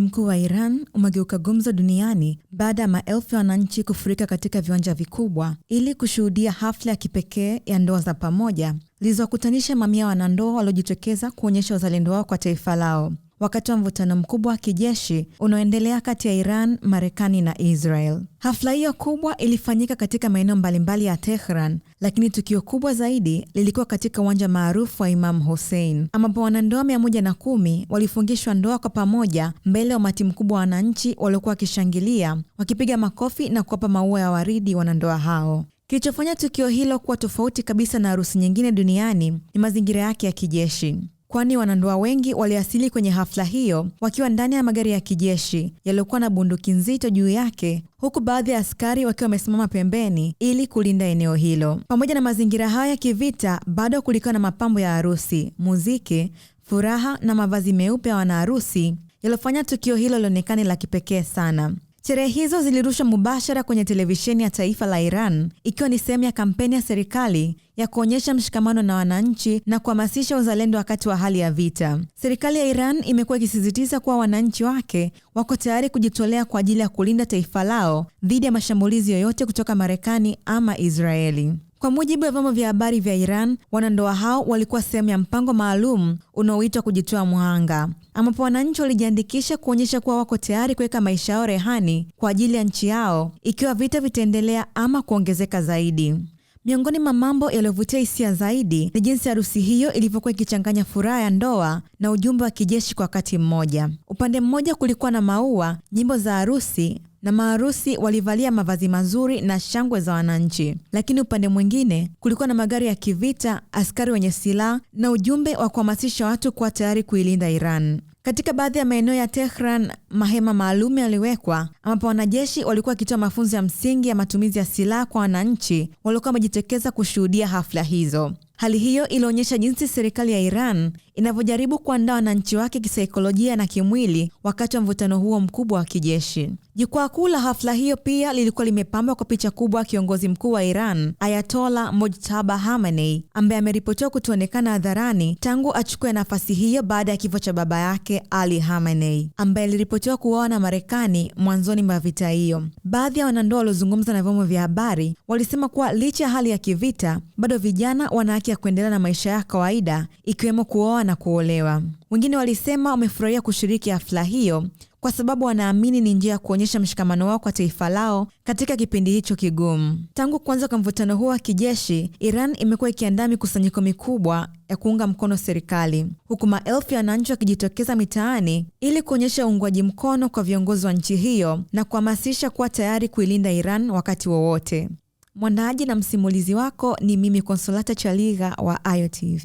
Mkuu wa Iran umegeuka gumzo duniani baada ya maelfu ya wananchi kufurika katika viwanja vikubwa ili kushuhudia hafla ya kipekee ya ndoa za pamoja zilizokutanisha mamia wanandoa waliojitokeza kuonyesha uzalendo wao kwa taifa lao wakati wa mvutano mkubwa wa kijeshi unaoendelea kati ya Iran, Marekani na Israel. Hafla hiyo kubwa ilifanyika katika maeneo mbalimbali ya Tehran, lakini tukio kubwa zaidi lilikuwa katika uwanja maarufu wa Imam Hussein, ambapo wanandoa 110 walifungishwa ndoa kwa pamoja mbele ya umati mkubwa wa wananchi waliokuwa wakishangilia, wakipiga makofi na kuwapa maua ya waridi wanandoa hao. Kilichofanya tukio hilo kuwa tofauti kabisa na harusi nyingine duniani ni mazingira yake ya kijeshi, kwani wanandoa wengi waliasili kwenye hafla hiyo wakiwa ndani ya magari ya kijeshi yaliyokuwa na bunduki nzito juu yake, huku baadhi ya askari wakiwa wamesimama pembeni ili kulinda eneo hilo. Pamoja na mazingira haya ya kivita, bado kulikuwa na mapambo ya harusi, muziki, furaha na mavazi meupe ya wanaharusi yaliyofanya tukio hilo lionekane la kipekee sana. Sherehe hizo zilirushwa mubashara kwenye televisheni ya taifa la Iran, ikiwa ni sehemu ya kampeni ya serikali ya kuonyesha mshikamano na wananchi na kuhamasisha uzalendo wakati wa hali ya vita. Serikali ya Iran imekuwa ikisisitiza kuwa wananchi wake wako tayari kujitolea kwa ajili ya kulinda taifa lao dhidi ya mashambulizi yoyote kutoka Marekani ama Israeli. Kwa mujibu wa vyombo vya habari vya Iran, wanandoa hao walikuwa sehemu ya mpango maalum unaoitwa kujitoa mhanga, ambapo wananchi walijiandikisha kuonyesha kuwa wako tayari kuweka maisha yao rehani kwa ajili ya nchi yao ikiwa vita vitaendelea ama kuongezeka zaidi. Miongoni mwa mambo yaliyovutia hisia zaidi ni jinsi harusi hiyo ilivyokuwa ikichanganya furaha ya ndoa na ujumbe wa kijeshi kwa wakati mmoja. Upande mmoja kulikuwa na maua, nyimbo za harusi na maharusi walivalia mavazi mazuri na shangwe za wananchi, lakini upande mwingine kulikuwa na magari ya kivita, askari wenye silaha na ujumbe wa kuhamasisha watu kuwa tayari kuilinda Iran. Katika baadhi ya maeneo ya Tehran, mahema maalum yaliwekwa ambapo wanajeshi walikuwa wakitoa mafunzo ya msingi ya matumizi ya silaha kwa wananchi waliokuwa wamejitokeza kushuhudia hafla hizo. Hali hiyo ilionyesha jinsi serikali ya Iran inavyojaribu kuandaa wananchi wake kisaikolojia na kimwili wakati wa mvutano huo mkubwa wa kijeshi. Jukwaa kuu la hafla hiyo pia lilikuwa limepambwa kwa picha kubwa ya kiongozi mkuu wa Iran, Ayatollah Mojtaba Khamenei, ambaye ameripotiwa kutoonekana hadharani tangu achukue nafasi hiyo baada ya kifo cha baba yake Ali Khamenei, ambaye aliripotiwa kuuawa na Marekani mwanzoni mwa vita hiyo. Baadhi ya wanandoa waliozungumza na vyombo vya habari walisema kuwa licha ya hali ya kivita, bado vijana wana haki ya kuendelea na maisha ya kawaida, ikiwemo kuoa na kuolewa. Wengine walisema wamefurahia kushiriki hafla hiyo kwa sababu wanaamini ni njia ya kuonyesha mshikamano wao kwa taifa lao katika kipindi hicho kigumu. Tangu kuanza kwa mvutano huo wa kijeshi, Iran imekuwa ikiandaa mikusanyiko mikubwa ya kuunga mkono serikali, huku maelfu ya wananchi wakijitokeza mitaani ili kuonyesha uungwaji mkono kwa viongozi wa nchi hiyo na kuhamasisha kuwa tayari kuilinda Iran wakati wowote. Mwandaaji na msimulizi wako ni mimi Consolata Chaliga wa Ayo TV.